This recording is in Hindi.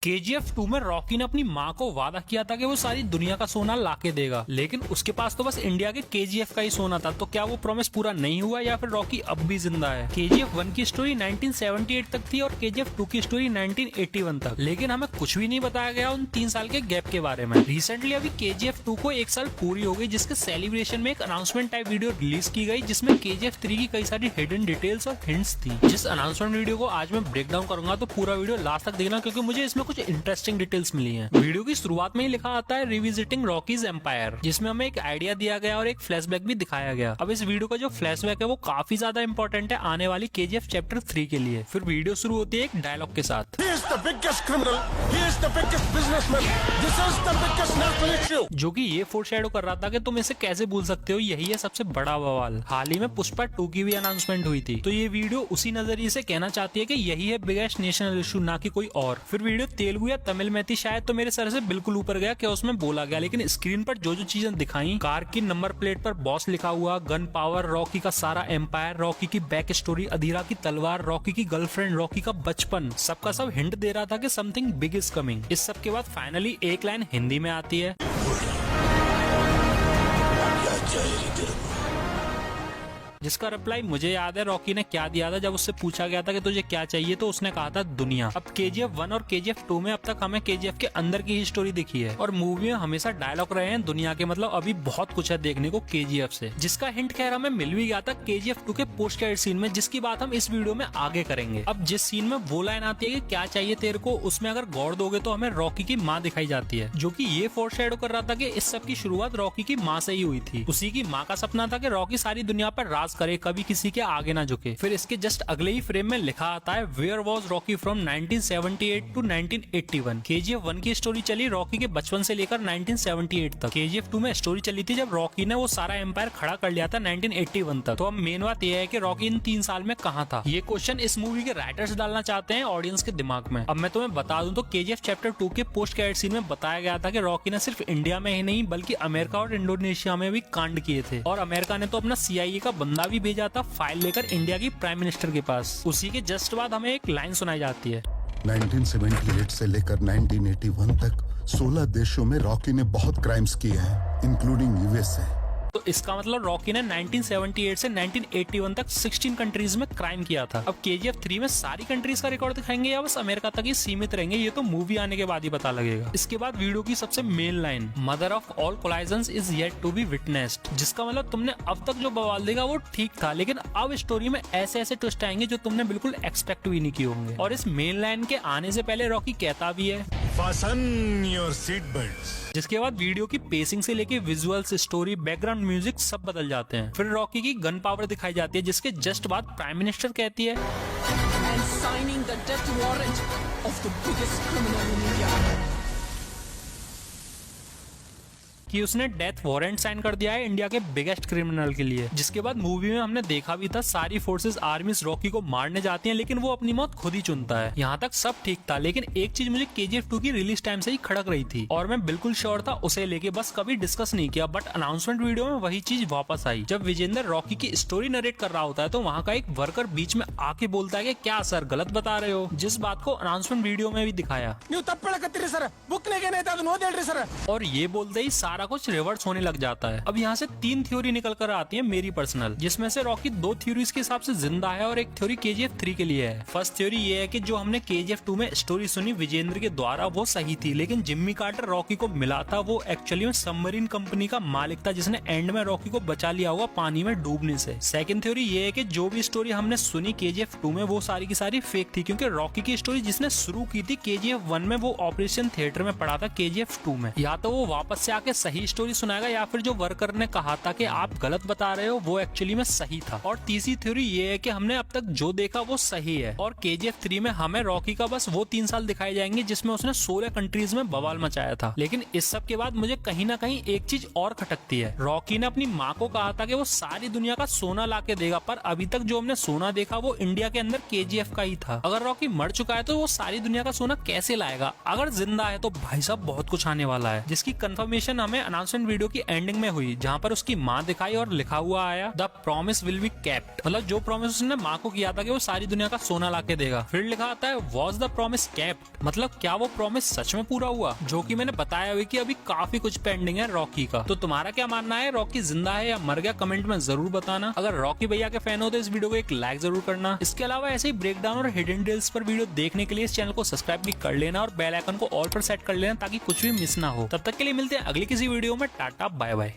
KGF 2 में रॉकी ने अपनी माँ को वादा किया था कि वो सारी दुनिया का सोना लाके देगा, लेकिन उसके पास तो बस इंडिया के KGF का ही सोना था। तो क्या वो प्रॉमिस पूरा नहीं हुआ या फिर रॉकी अब भी जिंदा है? KGF 1 की स्टोरी 1978 तक थी और KGF 2 की स्टोरी 1981 तक, लेकिन हमें कुछ भी नहीं बताया गया उन 3 साल के गैप के बारे में। रिसेंटली अभी KGF 2 को 1 साल पूरी हो गई, जिसके सेलिब्रेशन में एक अनाउंसमेंट टाइप वीडियो रिलीज की गई जिसमें KGF 3 की कई सारी हिडन डिटेल्स और हिंट्स थी। जिस अनाउंसमेंट वीडियो को आज मैं ब्रेक डाउन करूंगा, तो पूरा वीडियो लास्ट तक देखना क्योंकि मुझे इसमें कुछ इंटरेस्टिंग डिटेल्स मिली हैं। वीडियो की शुरुआत में ही लिखा आता है रिविजिटिंग रॉकीज एम्पायर, जिसमें हमें एक आइडिया दिया गया और एक फ्लैशबैक भी दिखाया गया। अब इस वीडियो का जो फ्लैशबैक है वो काफी ज्यादा इंपॉर्टेंट है आने वाली KGF चैप्टर 3 के लिए। फिर वीडियो शुरू होती है एक डायलॉग के साथ, जो कि ये फोरशैडो कर रहा था कि तुम इसे कैसे भूल सकते हो, यही है सबसे बड़ा बवाल। हाल ही में पुष्पा 2 की भी अनाउंसमेंट हुई थी, तो ये वीडियो उसी नजरिए से कहना चाहती है कि यही है बिगेस्ट नेशनल इशू, ना कि कोई और। फिर वीडियो तेलुगु या तमिल में थी शायद, तो मेरे सर से बिल्कुल ऊपर गया क्या उसमें बोला गया, लेकिन स्क्रीन पर जो जो चीजें दिखाई, कार की नंबर प्लेट पर बॉस लिखा हुआ, गन पावर, रॉकी का सारा एम्पायर, रॉकी की बैक स्टोरी, अधीरा की तलवार, रॉकी की गर्लफ्रेंड, रॉकी का बचपन, सबका सब हिंट दे रहा था कि समथिंग बिग इज कमिंग। इस सब के बाद फाइनली एक लाइन हिंदी में आती है, जिसका रिप्लाई मुझे याद है रॉकी ने क्या दिया था जब उससे पूछा गया था कि तुझे क्या चाहिए, तो उसने कहा था दुनिया। अब KGF 1 और KGF 2 में अब तक हमें KGF के अंदर की ही स्टोरी दिखी है और मूवी में हमेशा डायलॉग रहे हैं दुनिया के, मतलब अभी बहुत कुछ है देखने को KGF से, जिसका हिंट खैर हमें मिल भी गया था KGF 2 के पोस्ट क्रेडिट सीन में, जिसकी बात हम इस वीडियो में आगे करेंगे। अब जिस सीन में वो लाइन आती है कि क्या चाहिए तेरे को, उसमें अगर गौर दोगे तो हमें रॉकी की माँ दिखाई जाती है, जो कि ये फोरशैडो कर रहा था कि इस सब की शुरुआत रॉकी की माँ से ही हुई थी। उसी की माँ का सपना था कि रॉकी सारी दुनिया पर राज करे, कभी किसी के आगे ना झुके। फिर इसके जस्ट अगले ही फ्रेम में लिखा आता है where was Rocky from 1978 to 1981। KGF 1 की स्टोरी चली रॉकी के बचपन से लेकर 1978 तक। KGF 2 में स्टोरी चली थी जब रॉकी ने वो सारा एम्पायर खड़ा कर लिया था 1981 तक। तो अब मेन बात यह है कि रॉकी इन 3 साल में कहाँ था। ये क्वेश्चन इस मूवी के राइटर्स डालना चाहते हैं ऑडियंस के दिमाग में। अब मैं तुम्हें बता दूं तो KGF चैप्टर 2 के पोस्ट क्रेडिट सीन में बताया गया था कि रॉकी ने सिर्फ इंडिया में ही नहीं बल्कि अमेरिका और इंडोनेशिया में भी कांड किए थे, और अमेरिका ने तो अपना CIA का बंदा भी भेजा था फाइल लेकर इंडिया की प्राइम मिनिस्टर के पास। उसी के जस्ट बाद हमें एक लाइन सुनाई जाती है, 1978 से लेकर 1981 तक 16 देशों में रॉकी ने बहुत क्राइम्स किए हैं, इंक्लूडिंग USA। तो इसका मतलब रॉकी ने 1978 से 1981 तक 16 कंट्रीज में क्राइम किया था। अब KGF 3 में सारी कंट्रीज का रिकॉर्ड दिखाएंगे या बस अमेरिका तक ही सीमित रहेंगे, ये तो मूवी आने के बाद ही पता लगेगा। इसके बाद वीडियो की सबसे main line, mother of all collisions is yet to be witnessed, जिसका मतलब तुमने अब तक जो बवाल देखा वो ठीक था, लेकिन अब स्टोरी में ऐसे ऐसे ट्विस्ट आएंगे जो तुमने बिल्कुल एक्सपेक्ट भी नहीं किए होंगे। और इस मेन लाइन के आने से पहले रॉकी कहता भी है Fasten your seat belts। जिसके बाद वीडियो की पेसिंग से लेके विजुअल्स, स्टोरी, बैकग्राउंड म्यूजिक सब बदल जाते हैं। फिर रॉकी की गन पावर दिखाई जाती है, जिसके जस्ट बाद प्राइम मिनिस्टर कहती है and signing the death warrant of the biggest criminal in India। कि उसने डेथ वारंट साइन कर दिया है इंडिया के बिगेस्ट क्रिमिनल के लिए। जिसके बाद मूवी में हमने देखा भी था सारी फोर्सेस आर्मीज रॉकी को मारने जाती हैं, लेकिन वो अपनी मौत खुद ही चुनता है। यहाँ तक सब ठीक था, लेकिन एक चीज मुझे KGF 2 की रिलीज टाइम से ही खड़क रही थी और मैं बिल्कुल श्योर था उसे लेके, बस कभी डिस्कस नहीं किया। बट अनाउंसमेंट वीडियो में वही चीज वापस आई। जब विजेंद्र रॉकी की स्टोरी नरेट कर रहा होता है तो वहाँ का एक वर्कर बीच में आके बोलता है कि क्या सर गलत बता रहे हो, जिस बात को अनाउंसमेंट वीडियो में भी दिखाया। और ये बोलते ही सारा कुछ रिवर्स होने लग जाता है। अब यहाँ से 3 थ्योरी निकल कर आती है मेरी पर्सनल, जिसमें से रॉकी 2 थ्योरीज के हिसाब से जिंदा है और एक थ्योरी KGF 3 के लिए है। फर्स्ट थ्योरी ये है कि जो हमने KGF 2 में स्टोरी सुनी विजेंद्र के द्वारा वो सही थी, लेकिन जिम्मी कार्टर रॉकी को मिला था वो एक्चुअली में सबमरीन कंपनी का मालिक था, जिसने एंड में रॉकी को बचा लिया हुआ पानी में डूबने से। सेकंड थ्योरी ये है कि जो भी स्टोरी हमने सुनी KGF 2 में वो सारी की सारी फेक थी, क्योंकि रॉकी की स्टोरी जिसने शुरू की थी KGF 1 में वो ऑपरेशन थिएटर में पड़ा था KGF 2 में। या तो वो वापस से आके सही स्टोरी सुनाएगा या फिर जो वर्कर ने कहा था कि आप गलत बता रहे हो वो एक्चुअली में सही था। और तीसरी थ्योरी ये है कि हमने अब तक जो देखा वो सही है और KGF 3 में हमें रॉकी का बस वो 3 साल दिखाए जाएंगे जिसमें उसने 16 कंट्रीज में बवाल मचाया था। लेकिन इस सब के बाद मुझे कहीं ना कहीं एक चीज और खटकती है। रॉकी ने अपनी माँ को कहा था कि वो सारी दुनिया का सोना ला के देगा, पर अभी तक जो हमने सोना देखा वो इंडिया के अंदर KGF का ही था। अगर रॉकी मर चुका है तो वो सारी दुनिया का सोना कैसे लाएगा? अगर जिंदा है तो भाई साहब बहुत कुछ आने वाला है, जिसकी कंफर्मेशन हमें हमें अनाउंसमेंट वीडियो की एंडिंग में हुई, जहाँ पर उसकी माँ दिखाई और लिखा हुआ आया the promise will be kept, मतलब जो प्रॉमिस उसने माँ को किया था कि वो सारी दुनिया का सोना ला के देगा। फिर लिखा आता है वॉज द प्रॉमिस केप्ट, मतलब क्या वो प्रॉमिस सच में पूरा हुआ, जो कि मैंने बताया हुआ कि अभी काफी कुछ पेंडिंग है रॉकी का। तो तुम्हारा क्या मानना है, रॉकी जिंदा है या मर गया, कमेंट में जरूर बताना। अगर रॉकी भैया के फैन हो तो इस वीडियो को एक लाइक जरूर करना। इसके अलावा ऐसे ही ब्रेकडाउन और हिडन डिटेल्स पर वीडियो देखने के लिए इस चैनल को सब्सक्राइब भी कर लेना और बेल आइकन को ऑल पर सेट कर लेना ताकि कुछ भी मिस ना हो। तब तक के लिए मिलते हैं अगली किसी वीडियो में। Tata bye bye.